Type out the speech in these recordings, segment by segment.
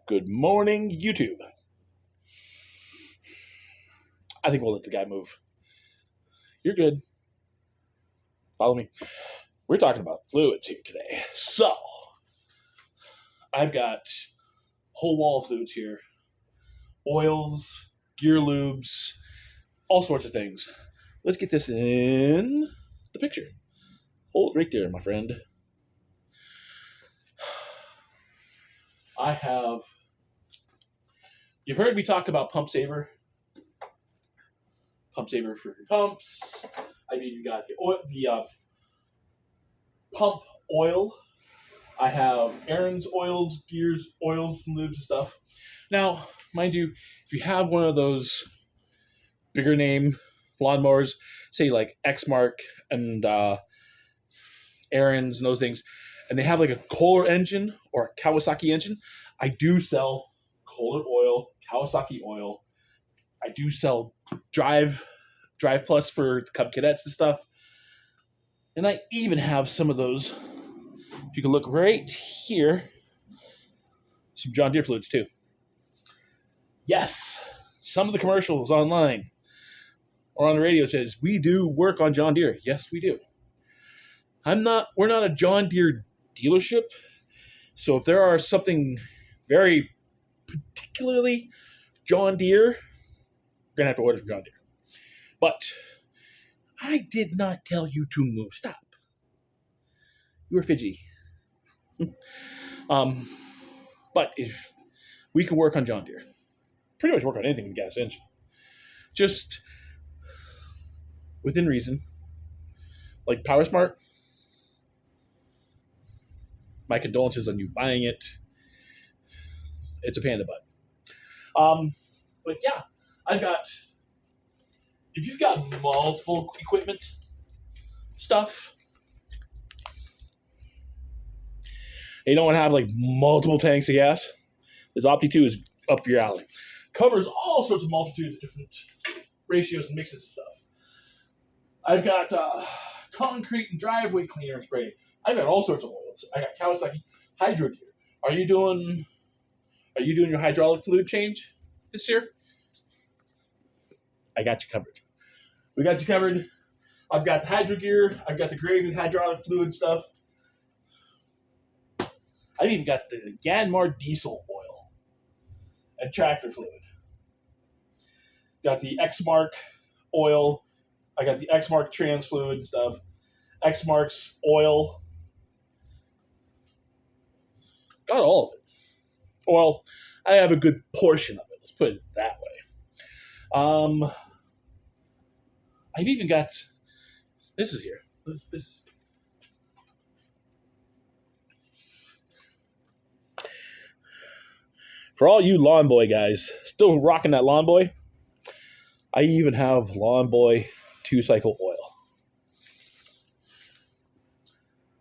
Good morning, YouTube. I think we'll let the guy move. You're good. Follow me. We're talking about fluids here today. So, I've got a whole wall of fluids here. Oils, gear lubes, all sorts of things. Let's get this in the picture. Hold it right there, my friend. You've heard me talk about Pump Saver. Pump Saver for your pumps. I've even got the pump oil. I have Aaron's oils, gears, oils, and lubes and stuff. Now, mind you, if you have one of those bigger name lawnmowers, say like Exmark and Aaron's and those things, and they have like a Kohler engine or a Kawasaki engine, I do sell Kohler oil, Kawasaki oil. I do sell Drive Plus for the Cub Cadets and stuff. And I even have some of those, if you can look right here, some John Deere fluids too. Yes, some of the commercials online or on the radio says we do work on John Deere. Yes, we do. We're not a John Deere dealership. So if there are something very particularly John Deere, we're going to have to order from John Deere. But I did not tell you to move. Stop. You were fidgety. But if we can work on John Deere, pretty much work on anything with gas engine. Just within reason. Like PowerSmart, my condolences on you buying it. It's a pain in the butt. But yeah, if you've got multiple equipment stuff, and you don't want to have like multiple tanks of gas, this Opti 2 is up your alley. Covers all sorts of multitudes of different ratios and mixes and stuff. I've got concrete and driveway cleaner and spray. I've got all sorts of oils. I got Kawasaki Hydro Gear. Are you doing your hydraulic fluid change this year? I got you covered. We got you covered. I've got the Hydro Gear. I've got the gravy, hydraulic fluid stuff. I've even got the Yanmar diesel oil and tractor fluid. Got the Exmark oil. I got the Exmark trans fluid and stuff. Exmark's oil. Got all of it. Well, I have a good portion of it. Let's put it that way. I've even got, this is here. This. For all you Lawn Boy guys, still rocking that Lawn Boy, I even have Lawn Boy 2-cycle oil.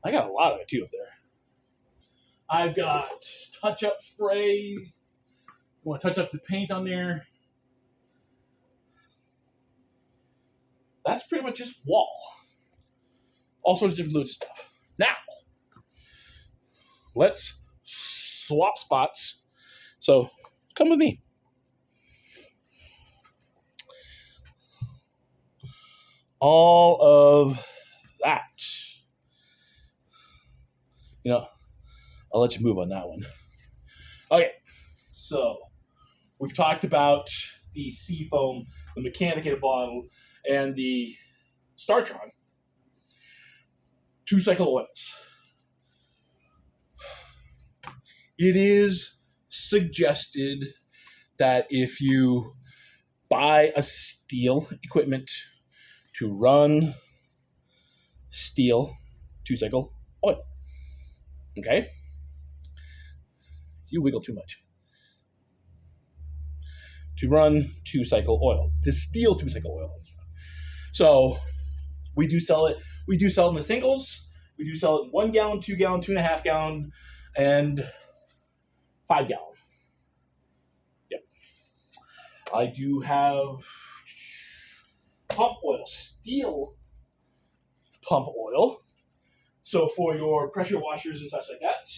I got a lot of it too up there. I've got touch-up spray. You want to touch up the paint on there. That's pretty much just wall. All sorts of different fluid stuff. Now, let's swap spots. So, come with me. All of that. I'll let you move on that one. Okay, so we've talked about the Seafoam, the Mechanicated bottle, and the Startron 2-cycle oils. It is suggested that if you buy a steel equipment to run steel 2-cycle oil, okay? You wiggle too much. To run 2-cycle oil, to steal 2-cycle oil and stuff. So we do sell it. We do sell it in the singles. We do sell it in 1 gallon, 2 gallon, 2.5 gallon, and 5 gallon. Yep. I do have pump oil, steel pump oil. So for your pressure washers and such like that,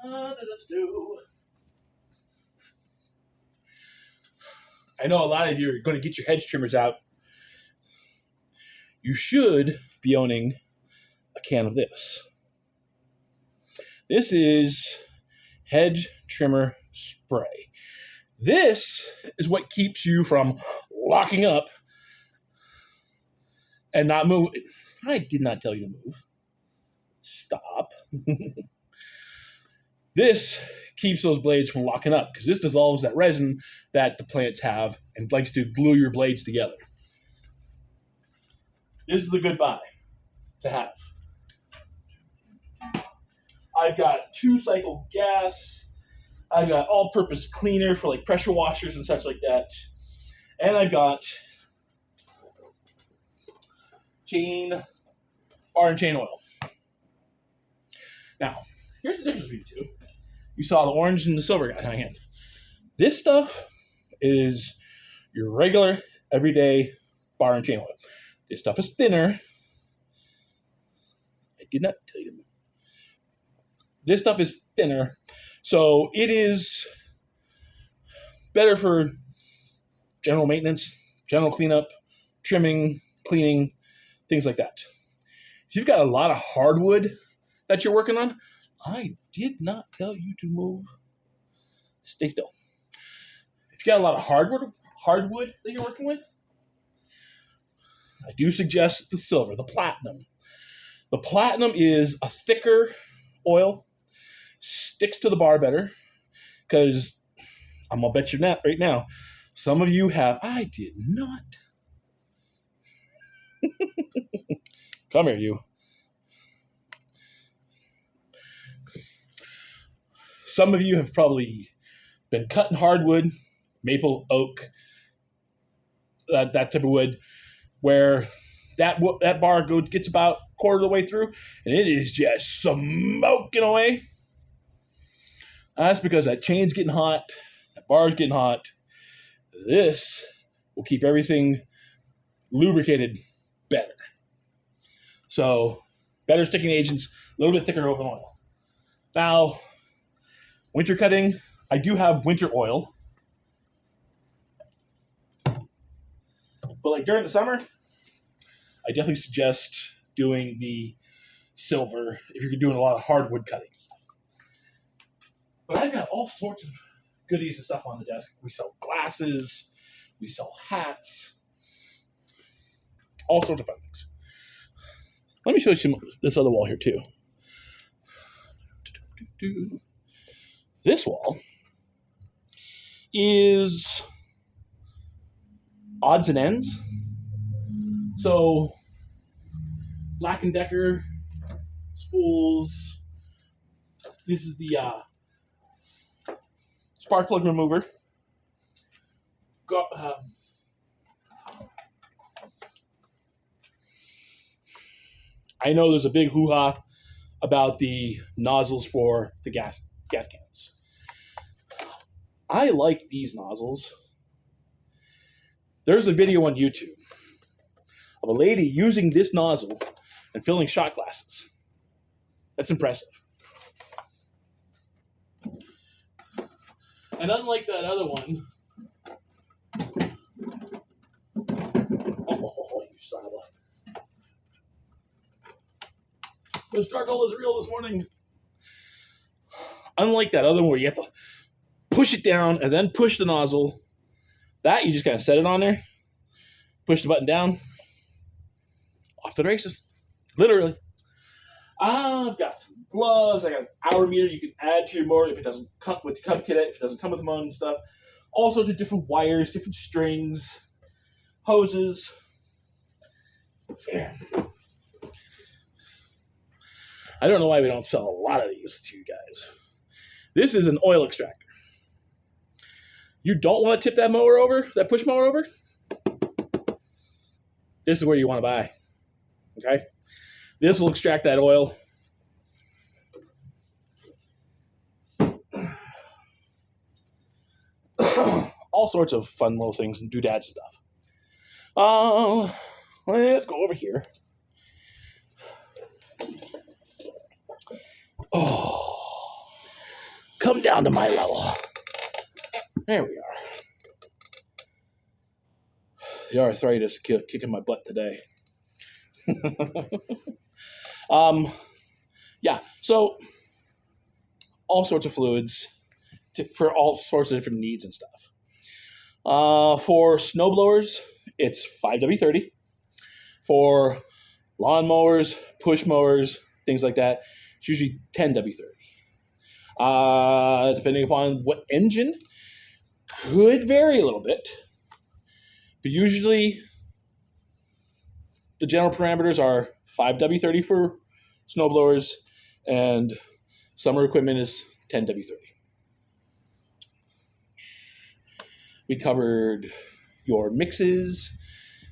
let's do I know a lot of you are going to get your hedge trimmers out. You should be owning a can of this. This is hedge trimmer spray. This is what keeps you from locking up and not moving. I did not tell you to move. Stop. This keeps those blades from locking up because this dissolves that resin that the plants have and likes to glue your blades together. This is a good buy to have. I've got 2-cycle gas. I've got all-purpose cleaner for like pressure washers and such like that. And I've got bar and chain oil. Now, here's the difference between the two. You saw the orange and the silver guy in my hand. This stuff is your regular, everyday bar and chain oil. This stuff is thinner. I did not tell you. This stuff is thinner, so it is better for general maintenance, general cleanup, trimming, cleaning, things like that. If you've got a lot of hardwood that you're working on, I did not tell you to move. Stay still. If you got a lot of hardwood that you're working with, I do suggest the silver, the platinum. The platinum is a thicker oil, sticks to the bar better, because I'm going to bet you that right now, some of you have, I did not. Come here, you. Some of you have probably been cutting hardwood, maple, oak, that type of wood, where that bar gets about a quarter of the way through, and it is just smoking away. That's because that chain's getting hot, that bar's getting hot. This will keep everything lubricated better. So, better sticking agents, a little bit thicker open oil. Now, winter cutting, I do have winter oil. But like during the summer, I definitely suggest doing the silver if you're doing a lot of hardwood cutting. But I've got all sorts of goodies and stuff on the desk. We sell glasses, we sell hats, all sorts of fun things. Let me show you this other wall here too. This wall is odds and ends. So Black & Decker spools. This is the spark plug remover. I know there's a big hoo-ha about the nozzles for the gas cans. I like these nozzles. There's a video on YouTube of a lady using this nozzle and filling shot glasses. That's impressive. And unlike that other one, oh, you son of a... The struggle is real this morning. Unlike that other one where you have to push it down and then push the nozzle, that you just kind of set it on there, push the button down, off to the races. Literally. I've got some gloves. I got an hour meter you can add to your mower if it doesn't come with the Cub Kit, if it doesn't come with the motor and stuff. All sorts of different wires, different strings, hoses. Yeah. I don't know why we don't sell a lot of these to you guys. This is an oil extractor. You don't want to tip that mower over, that push mower over? This is where you want to buy. Okay? This will extract that oil. All sorts of fun little things and doodad stuff. Let's go over here. Oh, come down to my level. There we are. The arthritis kicking my butt today. Yeah, so all sorts of fluids for all sorts of different needs and stuff. For snowblowers, it's 5W30. For lawnmowers, push mowers, things like that, it's usually 10W30. Depending upon what engine, could vary a little bit, but usually the general parameters are 5W30 for snowblowers, and summer equipment is 10W30. We covered your mixes,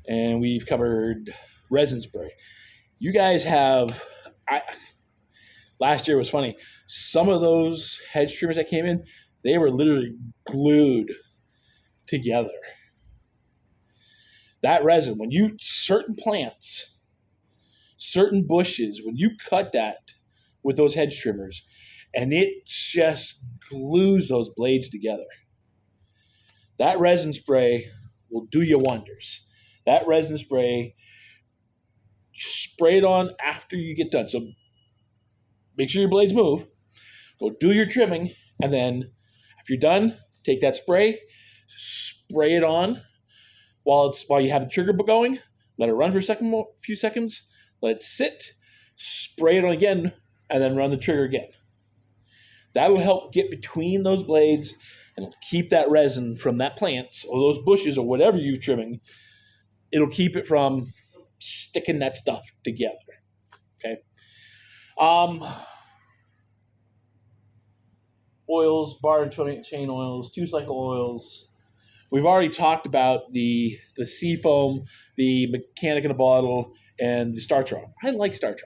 and we've covered resin spray. You guys have, last year was funny. Some of those hedge trimmers that came in, they were literally glued together. That resin, when you, certain plants, certain bushes, when you cut that with those hedge trimmers, and it just glues those blades together. That resin spray will do you wonders. That resin spray, spray it on after you get done. So make sure your blades move. Go do your trimming, and then if you're done, take that spray, spray it on while you have the trigger going. Let it run for a few seconds. Let it sit. Spray it on again, and then run the trigger again. That'll help get between those blades and keep that resin from that plant or those bushes or whatever you're trimming. It'll keep it from sticking that stuff together. Okay. Oils, bar and chain oils, 2-cycle oils. We've already talked about the Seafoam, the Mechanic in a Bottle, and the Startron. I like Startron.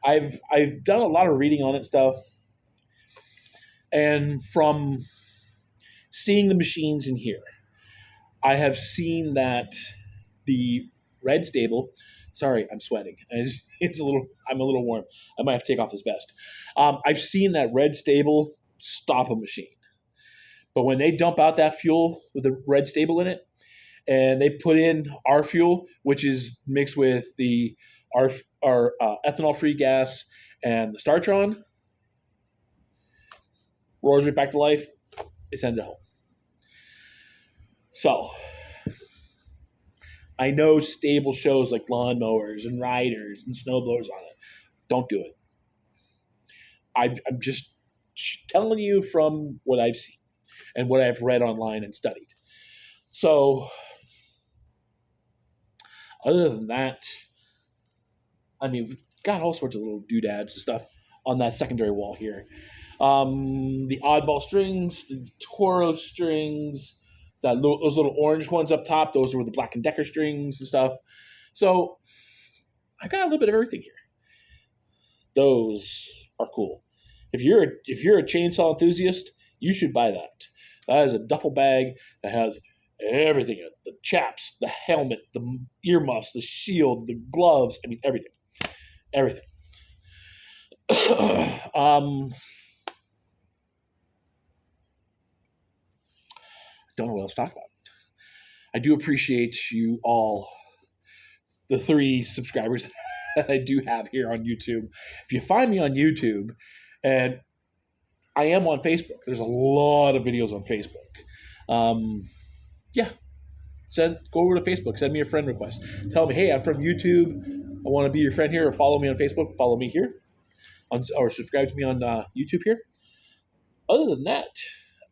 I've done a lot of reading on it stuff, and from seeing the machines in here, I have seen that the Red Stable. Sorry, I'm sweating. I'm a little warm. I might have to take off this vest. I've seen that Red Stable stop a machine. But when they dump out that fuel with the Red Stable in it, and they put in our fuel, which is mixed with our ethanol-free gas and the Startron, roars right back to life. It's ended home. So I know stable shows like lawnmowers and riders and snowblowers on it. Don't do it. I'm just telling you from what I've seen and what I've read online and studied. So other than that, I mean, we've got all sorts of little doodads and stuff on that secondary wall here. The oddball strings, the Toro strings, those little orange ones up top, those were the Black & Decker strings and stuff. So I got a little bit of everything here. Those are cool. If you're a chainsaw enthusiast, you should buy that. That is a duffel bag that has everything in it. The chaps, the helmet, the earmuffs, the shield, the gloves. I mean, everything. Everything. Don't know what else to talk about. I do appreciate you all, the 3 subscribers that I do have here on YouTube. If you find me on YouTube, and I am on Facebook, there's a lot of videos on Facebook. Go over to Facebook, send me a friend request. Tell me, hey, I'm from YouTube. I want to be your friend here, or follow me on Facebook. Follow me here, or subscribe to me on YouTube here. Other than that,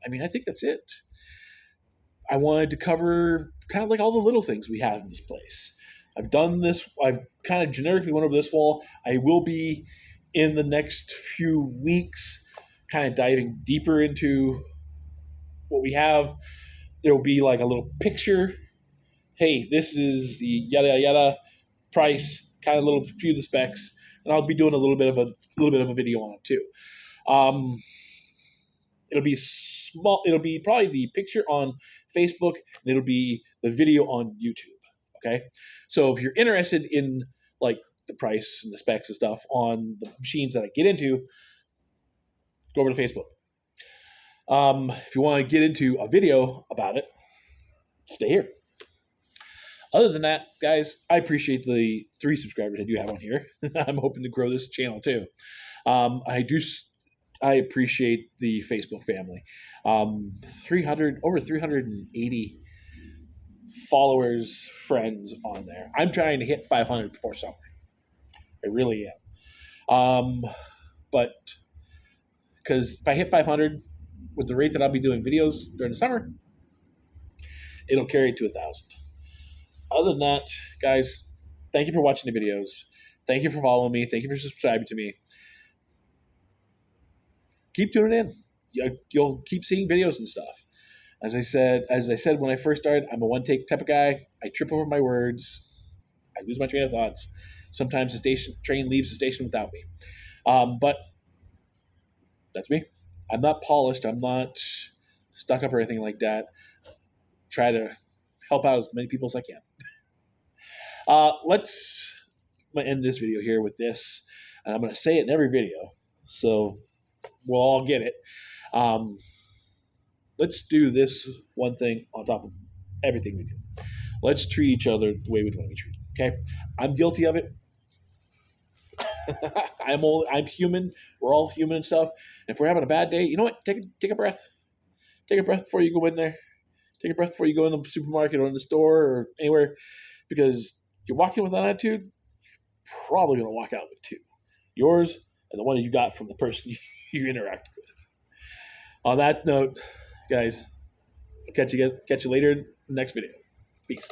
I mean, I think that's it. I wanted to cover kind of like all the little things we have in this place. I've done this. I've kind of generically went over this wall. I will be in the next few weeks kind of diving deeper into what we have. There will be like a little picture. Hey, this is the yada yada price, kind of little few of the specs, and I'll be doing a little bit of a video on it too. It'll be small. It'll be probably the picture on Facebook, and it'll be the video on YouTube. Okay, so if you're interested in like the price and the specs and stuff on the machines that I get into, go over to Facebook. If you want to get into a video about it, stay here. Other than that, guys, I appreciate the 3 subscribers I do have on here. I'm hoping to grow this channel too. I appreciate the Facebook family. 300 over 380 followers, friends on there. I'm trying to hit 500 before summer. I really am. But because if I hit 500 with the rate that I'll be doing videos during the summer, it'll carry it to 1,000. Other than that, guys, thank you for watching the videos. Thank you for following me. Thank you for subscribing to me. Keep tuning in. You'll keep seeing videos and stuff. As I said when I first started, I'm a one-take type of guy. I trip over my words. I lose my train of thoughts. Sometimes the train leaves the station without me. But that's me. I'm not polished. I'm not stuck up or anything like that. Try to help out as many people as I can. Let's end this video here with this. And I'm going to say it in every video, so we'll all get it. Let's do this one thing on top of everything we do. Let's treat each other the way we'd want to be treated. Okay? I'm guilty of it. I'm human. We're all human and stuff. And if we're having a bad day, you know what? Take a breath. Take a breath before you go in there. Take a breath before you go in the supermarket or in the store or anywhere, because you're walking with an attitude, you're probably going to walk out with 2. Yours and the one you got from the person you interacted with. On that note, guys, I'll catch you later in the next video. Peace.